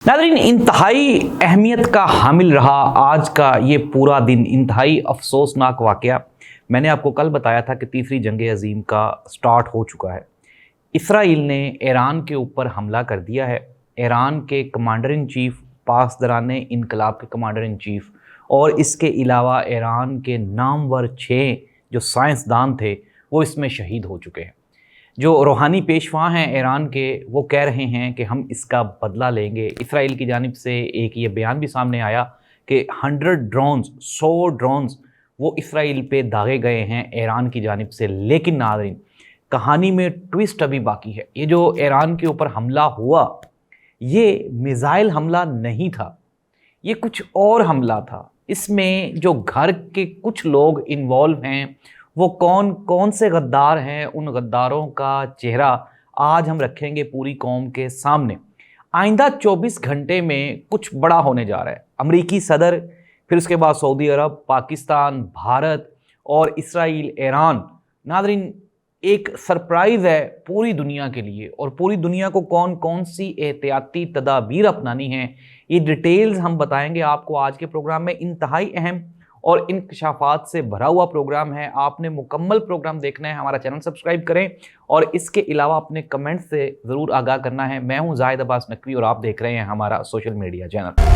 नाज़रीन, इंतहाई अहमियत का हामिल रहा आज का ये पूरा दिन। इंतहाई अफसोसनाक वाक़या। मैंने आपको कल बताया था कि तीसरी जंग अज़ीम का स्टार्ट हो चुका है। इसराइल ने ईरान के ऊपर हमला कर दिया है। ईरान के कमांडर इन चीफ़, पासदरान इनकलाब के कमांडर इन चीफ़ और इसके अलावा ईरान के नामवर 6 जो साइंसदान थे वो इसमें शहीद हो चुके हैं। जो रूहानी पेशवा हैं ईरान के, वो कह रहे हैं कि हम इसका बदला लेंगे। इसराइल की जानिब से एक ये बयान भी सामने आया कि 100 ड्रोन्स वो इसराइल पे दागे गए हैं ईरान की जानिब से। लेकिन नाज़रीन, कहानी में ट्विस्ट अभी बाकी है। ये जो ईरान के ऊपर हमला हुआ, ये मिज़ाइल हमला नहीं था, ये कुछ और हमला था। इसमें जो घर के कुछ लोग इन्वॉल्व हैं, वो कौन कौन से गद्दार हैं, उन गद्दारों का चेहरा आज हम रखेंगे पूरी कौम के सामने। आइंदा 24 घंटे में कुछ बड़ा होने जा रहा है। अमरीकी सदर, फिर उसके बाद सऊदी अरब, पाकिस्तान, भारत और इसराइल, ईरान। नाज़रीन, एक सरप्राइज़ है पूरी दुनिया के लिए, और पूरी दुनिया को कौन कौन सी एहतियाती तदाबीर अपनानी है, ये डिटेल्स हम बताएंगे आपको आज के प्रोग्राम में। इंतहाई अहम और इंकशाफात से भरा हुआ प्रोग्राम है। आपने मुकम्मल प्रोग्राम देखना है, हमारा चैनल सब्सक्राइब करें और इसके अलावा अपने कमेंट से ज़रूर आगाह करना है। मैं हूं जाहिद अब्बास नकवी और आप देख रहे हैं हमारा सोशल मीडिया चैनल।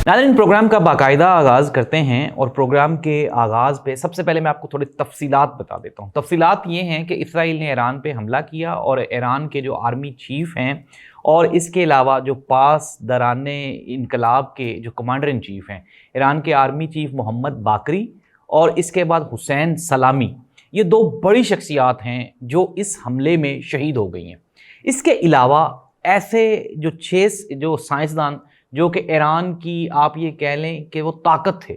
नाज़रीन, प्रोग्राम का बाकायदा आगाज़ करते हैं और प्रोग्राम के आगाज़ पे सबसे पहले मैं आपको थोड़ी तफसीलात बता देता हूँ। तफसीलात ये हैं कि इसराइल ने ईरान पे हमला किया और ईरान के जो आर्मी चीफ़ हैं और इसके अलावा जो पासदरान इनकलाब के जो कमांडर इन चीफ़ हैं, ईरान के आर्मी चीफ़ मोहम्मद बाकरी और इसके बाद हुसैन सलामी, ये 2 बड़ी शख्सियात हैं जो इस हमले में शहीद हो गई हैं। इसके अलावा ऐसे जो 6 जो साइंसदान जो कि ईरान की, आप ये कह लें कि वो ताकत थे,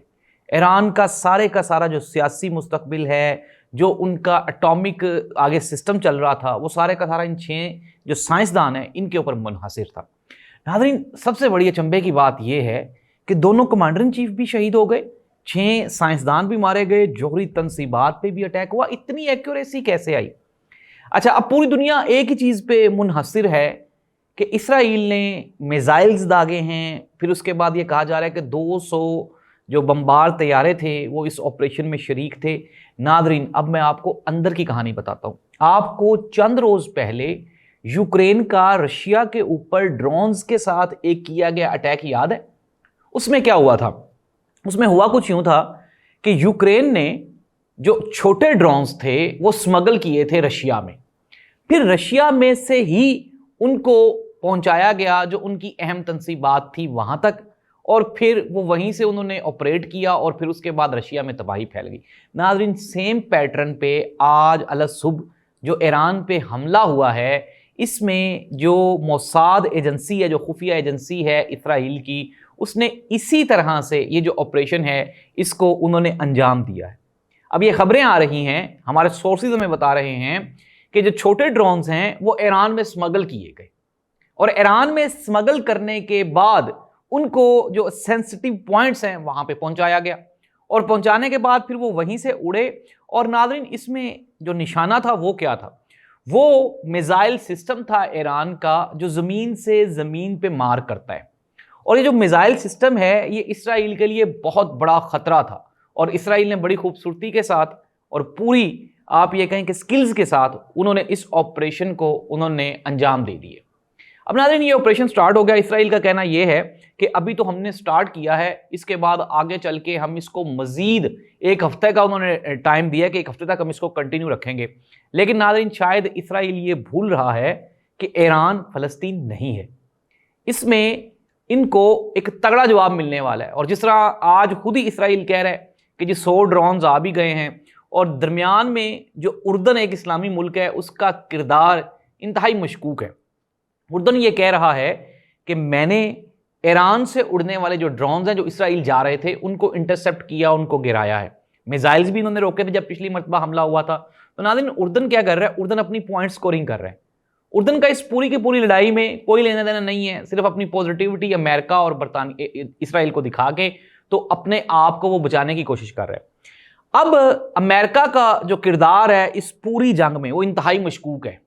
ईरान का सारा जो सियासी मुस्तकबिल है, जो उनका एटॉमिक आगे सिस्टम चल रहा था, वो सारे का सारा इन 6 जो साइंसदान हैं इनके ऊपर मुनहसर था। नाज़रीन, सबसे बड़ी अचंभे की बात यह है कि दोनों कमांडर इन चीफ भी शहीद हो गए, 6 साइंसदान भी मारे गए, जोहरी तनसीबात पे भी अटैक हुआ। इतनी एक्यूरेसी कैसे आई? अच्छा, अब पूरी दुनिया एक ही चीज़ पे मुनहसर है कि इसराइल ने मिसाइल्स दागे हैं। फिर उसके बाद ये कहा जा रहा है कि 200 जो बमबार तैयारे थे वो इस ऑपरेशन में शरीक थे। नाज़रीन, अब मैं आपको अंदर की कहानी बताता हूँ। आपको चंद रोज़ पहले यूक्रेन का रशिया के ऊपर ड्रोन्स के साथ एक किया गया अटैक याद है? उसमें क्या हुआ था? उसमें हुआ कुछ यूँ था कि यूक्रेन ने जो छोटे ड्रोन्स थे वो स्मगल किए थे रशिया में, फिर रशिया में से ही उनको पहुंचाया गया जो उनकी अहम तनसीबात थी वहां तक, और फिर वो वहीं से उन्होंने ऑपरेट किया और फिर उसके बाद रशिया में तबाही फैल गई। नाज़रीन, सेम पैटर्न पे आज अलग सुबह जो ईरान पे हमला हुआ है, इसमें जो मोसाद एजेंसी है, जो खुफिया एजेंसी है इसराइल की, उसने इसी तरह से ये जो ऑपरेशन है इसको उन्होंने अंजाम दिया है। अब ये खबरें आ रही हैं, हमारे सोर्सेज हमें बता रहे हैं कि जो छोटे ड्रोन्स हैं वो ईरान में स्मगल किए गए, और ईरान में स्मगल करने के बाद उनको जो सेंसिटिव पॉइंट्स हैं वहां पे पहुंचाया गया, और पहुंचाने के बाद फिर वो वहीं से उड़े। और नाज़रीन, इसमें जो निशाना था वो क्या था? वो मिसाइल सिस्टम था ईरान का जो ज़मीन से ज़मीन पे मार करता है, और ये जो मिसाइल सिस्टम है ये इसराइल के लिए बहुत बड़ा ख़तरा था, और इसराइल ने बड़ी खूबसूरती के साथ और पूरी, आप ये कहें कि स्किल्स के साथ उन्होंने इस ऑपरेशन को उन्होंने अंजाम दे दिए। अब नाज़रीन, ये ऑपरेशन स्टार्ट हो गया। इसराइल का कहना यह है कि अभी तो हमने स्टार्ट किया है, इसके बाद आगे चल के हम इसको मज़ीद 1 हफ्ते का उन्होंने टाइम दिया कि 1 हफ्ते तक हम इसको कंटिन्यू रखेंगे। लेकिन नाज़रीन, शायद इसराइल ये भूल रहा है कि ईरान फ़लस्तीन नहीं है। इसमें इनको एक तगड़ा जवाब मिलने वाला है, और जिस तरह आज खुद ही इसराइल कह रहा है कि जी 100 ड्रोन्स आ भी गए हैं, और दरमियान में जो उर्दन एक इस्लामी मुल्क है उसका किरदार इंतहाई मशकूक है। उर्दन ये कह रहा है कि मैंने ईरान से उड़ने वाले जो ड्रोन्स हैं जो इसराइल जा रहे थे उनको इंटरसेप्ट किया, उनको गिराया है। मिसाइल्स भी इन्होंने रोके थे जब पिछली मरतबा हमला हुआ था। तो नाज़रीन, उर्दन क्या कर रहा है? उर्दन अपनी पॉइंट स्कोरिंग कर रहा है। उर्दन का इस पूरी की पूरी लड़ाई में कोई लेना देना नहीं है, सिर्फ अपनी पॉजिटिविटी अमेरिका और बरतानिया इसराइल को दिखा के तो अपने आप को वो बचाने की कोशिश कर रहा है। अब अमेरिका का जो किरदार है इस पूरी जंग में वो इंतहाई मशकूक है।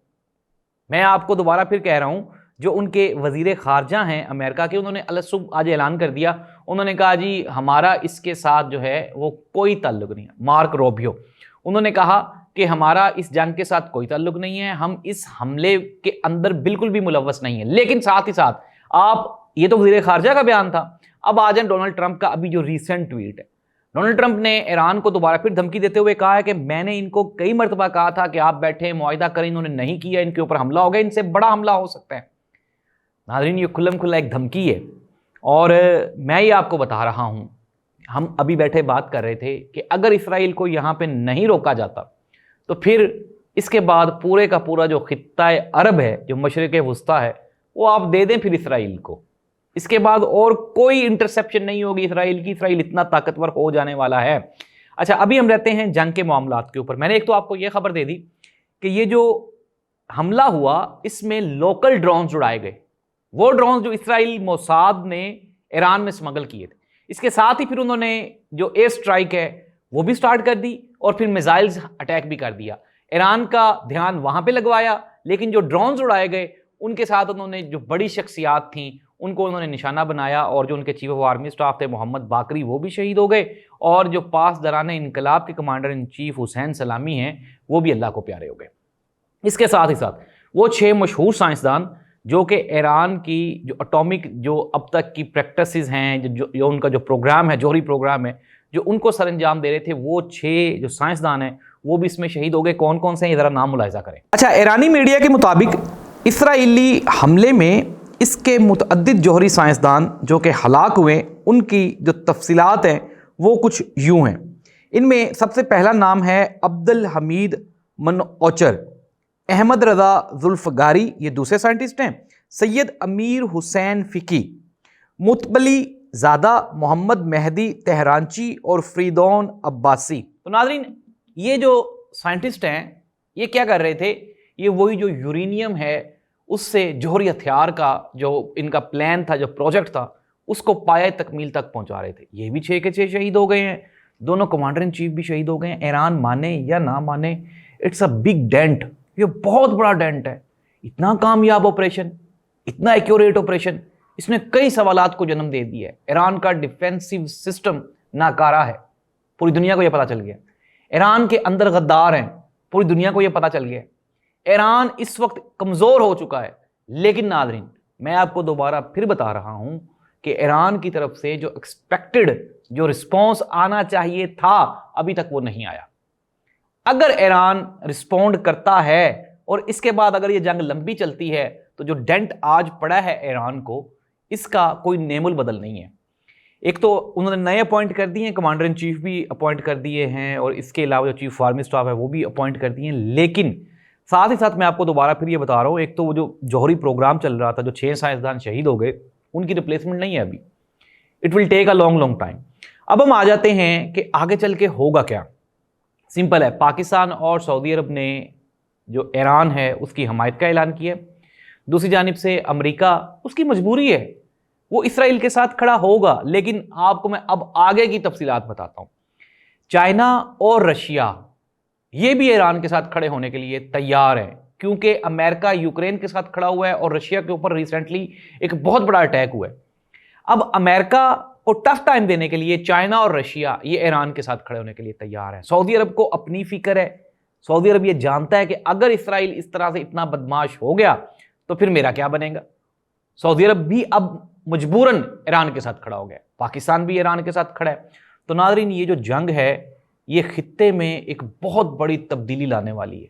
मैं आपको दोबारा फिर कह रहा हूं, जो उनके वजीर खारजा हैं अमेरिका के, उन्होंने अलसुब आज ऐलान कर दिया, उन्होंने कहा जी हमारा इसके साथ जो है वो कोई ताल्लुक नहीं है। मार्क रोबियो, उन्होंने कहा कि हमारा इस जंग के साथ कोई ताल्लुक नहीं है, हम इस हमले के अंदर बिल्कुल भी मुलव्वस नहीं है। लेकिन साथ ही साथ आप, ये तो वजीर खारजा का बयान था, अब आ जाए डोनाल्ड ट्रंप का अभी जो रिसेंट ट्वीट है। डोनाल्ड ट्रंप ने ईरान को दोबारा फिर धमकी देते हुए कहा है कि मैंने इनको कई मरतबा कहा था कि आप बैठे मुआहिदा करें, इन्होंने नहीं किया, इनके ऊपर हमला हो गया, इनसे बड़ा हमला हो सकता है। नाज़रीन, ये खुल्लम खुल्ला एक धमकी है और मैं ये आपको बता रहा हूं, हम अभी बैठे बात कर रहे थे कि अगर इसराइल को यहां पे नहीं रोका जाता तो फिर इसके बाद पूरे का पूरा जो खित्ता अरब है, जो मशरिक़ वुस्ता है, वो आप दे दें फिर इसराइल को। इसके बाद और कोई इंटरसेप्शन नहीं होगी इसराइल की, इसराइल इतना ताकतवर हो जाने वाला है। अच्छा, अभी हम रहते हैं जंग के मामलात के ऊपर। मैंने एक तो आपको यह खबर दे दी कि ये जो हमला हुआ इसमें लोकल ड्रोन्स उड़ाए गए, वो ड्रोन्स जो इसराइल मोसाद ने ईरान में स्मगल किए थे। इसके साथ ही फिर उन्होंने जो एयर स्ट्राइक है वो भी स्टार्ट कर दी और फिर मिसाइल्स अटैक भी कर दिया। ईरान का ध्यान वहां पे लगवाया, लेकिन जो ड्रोन्स उड़ाए गए उनके साथ उन्होंने जो बड़ी शख्सियात थी उनको उन्होंने निशाना बनाया, और जो उनके चीफ ऑफ आर्मी स्टाफ थे मोहम्मद बाकरी, वो भी शहीद हो गए, और जो पास दराने इनकलाब के कमांडर इन चीफ हुसैन सलामी हैं वो भी अल्लाह को प्यारे हो गए। इसके साथ ही साथ वो 6 मशहूर साइंसदान जो कि ईरान की जो एटॉमिक जो अब तक की प्रैक्टिसेस हैं, जो उनका जो प्रोग्राम है, जौहरी प्रोग्राम है, जो उनको सर अंजाम दे रहे थे, वो 6 जो साइंसदान हैं वो भी इसमें शहीद हो गए। कौन कौन से हैं, ज़रा नाम मुलाहिजा करें। अच्छा, ईरानी मीडिया के मुताबिक इसराइली हमले में इसके मुतअद्दिद जौहरी साइंसदान जो कि हलाक हुए, उनकी जो तफसीलात हैं वो कुछ यूँ हैं। इनमें सबसे पहला नाम है अब्दुल हमीद मनओचर, अहमद रज़ा जुल्फ़गारी, ये दूसरे साइंटिस्ट हैं, सैयद अमीर हुसैन फ़िकी, मुतबली ज़ादा, मोहम्मद मेहदी तेहरानची और फ्रीदौन अब्बासी। तो नाज़रीन, ये जो साइंटिस्ट हैं ये क्या कर रहे थे, ये वही जो यूरेनियम है उससे जौहरी हथियार का जो इनका प्लान था, जो प्रोजेक्ट था, उसको पाया तकमील तक पहुंचा रहे थे। ये भी 6 के 6 शहीद हो गए हैं, दोनों कमांडर इन चीफ भी शहीद हो गए हैं। ईरान माने या ना माने, इट्स अ बिग डेंट, ये बहुत बड़ा डेंट है। इतना कामयाब ऑपरेशन, इतना एक्यूरेट ऑपरेशन, इसने कई सवालात को जन्म दे दिया है। ईरान का डिफेंसिव सिस्टम नाकारा है, पूरी दुनिया को यह पता चल गया। ईरान के अंदर गद्दार हैं, पूरी दुनिया को यह पता चल गया। ईरान इस वक्त कमज़ोर हो चुका है। लेकिन नाज़रीन, मैं आपको दोबारा फिर बता रहा हूं कि ईरान की तरफ से जो एक्सपेक्टेड जो रिस्पॉन्स आना चाहिए था, अभी तक वो नहीं आया। अगर ईरान रिस्पॉन्ड करता है और इसके बाद अगर ये जंग लंबी चलती है तो जो डेंट आज पड़ा है ईरान को, इसका कोई नेमुल बदल नहीं है। एक तो उन्होंने नए अपॉइंट कर दिए हैं, कमांडर इन चीफ भी अपॉइंट कर दिए हैं, और इसके अलावा जो चीफ आर्मी स्टाफ है वो भी अपॉइंट कर दिए हैं। लेकिन साथ ही साथ मैं आपको दोबारा फिर ये बता रहा हूँ, एक तो वो जो जौहरी प्रोग्राम चल रहा था, जो 6 साइंसदान शहीद हो गए, उनकी रिप्लेसमेंट नहीं है अभी। It will take a long time. अब हम आ जाते हैं कि आगे चल के होगा क्या। सिंपल है, पाकिस्तान और सऊदी अरब ने जो ईरान है उसकी हमायत का ऐलान किया। दूसरी जानिब से अमेरिका, उसकी मजबूरी है, वो इसराइल के साथ खड़ा होगा। लेकिन आपको मैं अब आगे की तफसीलात बताता हूँ। चाइना और रशिया ये भी ईरान के साथ खड़े होने के लिए तैयार है, क्योंकि अमेरिका यूक्रेन के साथ खड़ा हुआ है और रशिया के ऊपर रिसेंटली एक बहुत बड़ा अटैक हुआ है। अब अमेरिका को टफ टाइम देने के लिए चाइना और रशिया ये ईरान के साथ खड़े होने के लिए तैयार है। सऊदी अरब को अपनी फिक्र है। सऊदी अरब ये जानता है कि अगर इसराइल इस तरह से इतना बदमाश हो गया तो फिर मेरा क्या बनेगा। सऊदी अरब भी अब मजबूरन ईरान के साथ खड़ा हो गया, पाकिस्तान भी ईरान के साथ खड़ा है। तो नाज़रीन, ये जो जंग है ये खित्ते में एक बहुत बड़ी तब्दीली लाने वाली है।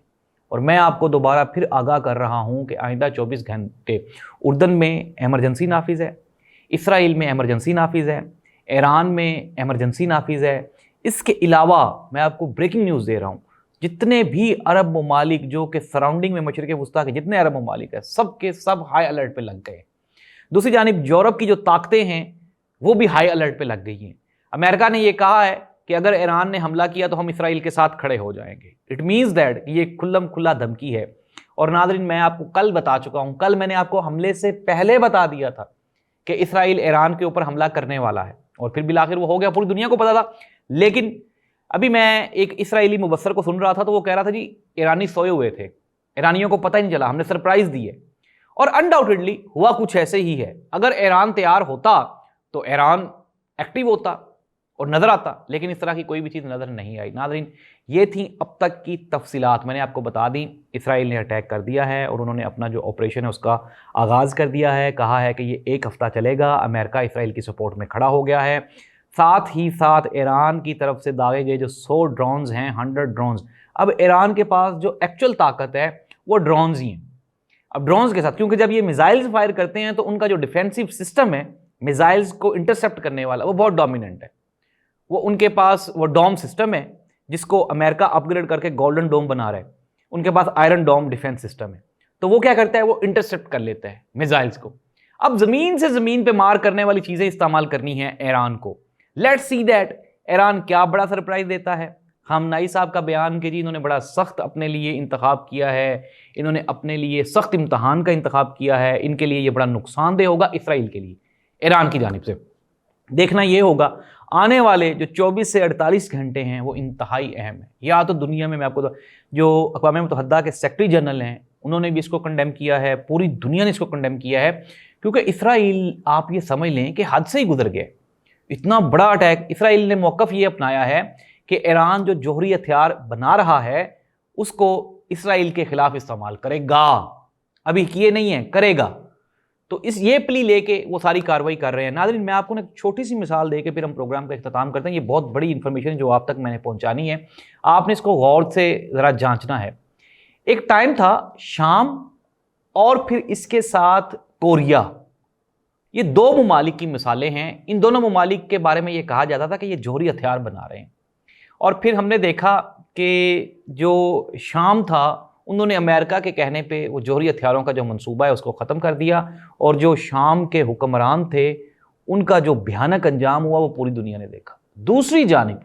और मैं आपको दोबारा फिर आगाह कर रहा हूं कि आइंदा 24 घंटे उर्दन में एमरजेंसी नाफिज है, इसराइल में एमरजेंसी नाफिज है, ईरान में एमरजेंसी नाफिज है। इसके अलावा मैं आपको ब्रेकिंग न्यूज़ दे रहा हूं, जितने भी अरब ममालिक जो कि सराउंडिंग में मशरिक़ वुस्ता के जितने अरब ममालिक है, सब के सब हाई अलर्ट पे लग गए। दूसरी जानिब यूरोप की जो ताकतें हैं वो भी हाई अलर्ट पे लग गई हैं। अमेरिका ने यह कहा है कि अगर ईरान ने हमला किया तो हम इसराइल के साथ खड़े हो जाएंगे। इट मीन्स दैट ये खुल्लम खुल्ला धमकी है। और नाज़रीन, मैं आपको कल बता चुका हूं, कल मैंने आपको हमले से पहले बता दिया था कि इसराइल ईरान के ऊपर हमला करने वाला है, और फिर बिलाखिर वो हो गया, पूरी दुनिया को पता था। लेकिन अभी मैं एक इसराइली मुबस्सर को सुन रहा था, तो वो कह रहा था जी ईरानी सोए हुए थे, ईरानियों को पता ही नहीं चला, हमने सरप्राइज दी है। और अनडाउटेडली हुआ कुछ ऐसे ही है। अगर ईरान तैयार होता तो ईरान एक्टिव होता और नजर आता, लेकिन इस तरह की कोई भी चीज़ नजर नहीं आई। नाज़रीन, ये थी अब तक की तफसीलात, मैंने आपको बता दी। इसराइल ने अटैक कर दिया है और उन्होंने अपना जो ऑपरेशन है उसका आगाज़ कर दिया है। कहा है कि ये 1 हफ्ता चलेगा। अमेरिका इसराइल की सपोर्ट में खड़ा हो गया है। साथ ही साथ ईरान की तरफ से दागे गए जो 100 ड्रोन्स हैं, 100 ड्रोन्स, अब ईरान के पास जो एक्चुअल ताकत है वो ड्रोन्स ही हैं। अब ड्रोन्स के साथ, क्योंकि जब ये मिसाइल्स फायर करते हैं तो उनका जो डिफेंसिव सिस्टम है मिसाइल्स को इंटरसेप्ट करने वाला, वो बहुत डोमिनेंट है। वो उनके पास वो डोम सिस्टम है जिसको अमेरिका अपग्रेड करके गोल्डन डोम बना रहा है। उनके पास आयरन डोम डिफेंस सिस्टम है। तो वो क्या करता है, वो इंटरसेप्ट कर लेता है मिसाइल्स को। अब जमीन से जमीन पे मार करने वाली चीजें इस्तेमाल करनी है ईरान को। लेट्स सी दैट ईरान क्या बड़ा सरप्राइज देता है। खामनाई साहब का बयान कि जी इन्होंने बड़ा सख्त अपने लिए इंतखाब किया है, इन्होंने अपने लिए सख्त इम्तहान का इंतखाब किया है, इनके लिए ये बड़ा नुकसानदेह होगा इसराइल के लिए। ईरान की जानिब से देखना ये होगा आने वाले जो 24 से 48 घंटे हैं वो इंतहाई अहम है। या तो दुनिया में, मैं आपको जो अक़वाम मुत्तहिदा के सेक्रेटरी जनरल हैं उन्होंने भी इसको कंडेम किया है, पूरी दुनिया ने इसको कंडेम किया है, क्योंकि इसराइल, आप ये समझ लें कि हद से ही गुजर गए। इतना बड़ा अटैक, इसराइल ने मौक़िफ़ ये अपनाया है कि ईरान जो जोहरी हथियार बना रहा है उसको इसराइल के खिलाफ इस्तेमाल करेगा। अभी किए नहीं है, करेगा। तो इस ये प्ली लेके वो सारी कार्रवाई कर रहे हैं। नाज़रीन, मैं आपको एक छोटी सी मिसाल देके फिर हम प्रोग्राम का इख्तिताम करते हैं। ये बहुत बड़ी इंफॉर्मेशन जो आप तक मैंने पहुंचानी है, आपने इसको गौर से ज़रा जांचना है। एक टाइम था शाम और फिर इसके साथ कोरिया, ये 2 ममालिक की मिसालें हैं। इन दोनों ममालिक के बारे में ये कहा जाता था कि ये जोहरी हथियार बना रहे हैं। और फिर हमने देखा कि जो शाम था उन्होंने अमेरिका के कहने पे वो जोहरी हथियारों का जो मंसूबा है उसको ख़त्म कर दिया, और जो शाम के हुक्मरान थे उनका जो भयानक अंजाम हुआ वो पूरी दुनिया ने देखा। दूसरी जानिब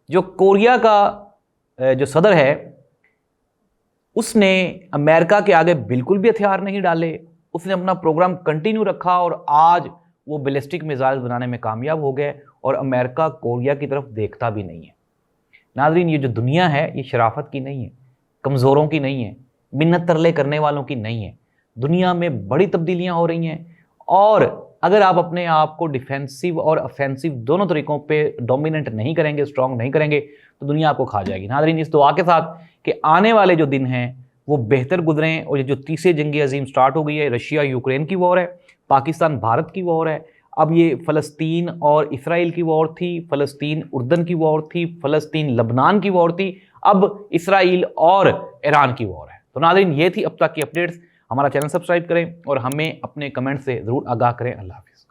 जो कोरिया का जो सदर है उसने अमेरिका के आगे बिल्कुल भी हथियार नहीं डाले, उसने अपना प्रोग्राम कंटिन्यू रखा और आज वो बैलिस्टिक मिसाइल बनाने में कामयाब हो गए और अमेरिका कोरिया की तरफ देखता भी नहीं है। नाज़रीन, ये जो दुनिया है ये शराफत की नहीं है, कमज़ोरों की नहीं है, मिन्नत तरले करने वालों की नहीं है। दुनिया में बड़ी तब्दीलियां हो रही हैं और अगर आप अपने आप को डिफेंसिव और ऑफेंसिव दोनों तरीक़ों पे डोमिनेंट नहीं करेंगे, स्ट्रॉन्ग नहीं करेंगे, तो दुनिया आपको खा जाएगी। नाज़रीन, इस दुआ के साथ कि आने वाले जो दिन हैं वो बेहतर गुजरें। और ये जो तीसरी जंग अज़ीम स्टार्ट हो गई है, रशिया यूक्रेन की वॉर है, पाकिस्तान भारत की वॉर है, अब ये फ़लस्तीन और इसराइल की वॉर थी, फ़लस्तीन उर्दन की वॉर थी, फ़लस्तीन लबनान की वॉर थी, अब इसराइल और ईरान की वॉर है। तो नाज़रीन, ये थी अब तक की अपडेट्स। हमारा चैनल सब्सक्राइब करें और हमें अपने कमेंट से ज़रूर आगाह करें। अल्लाह हाफ़िज़।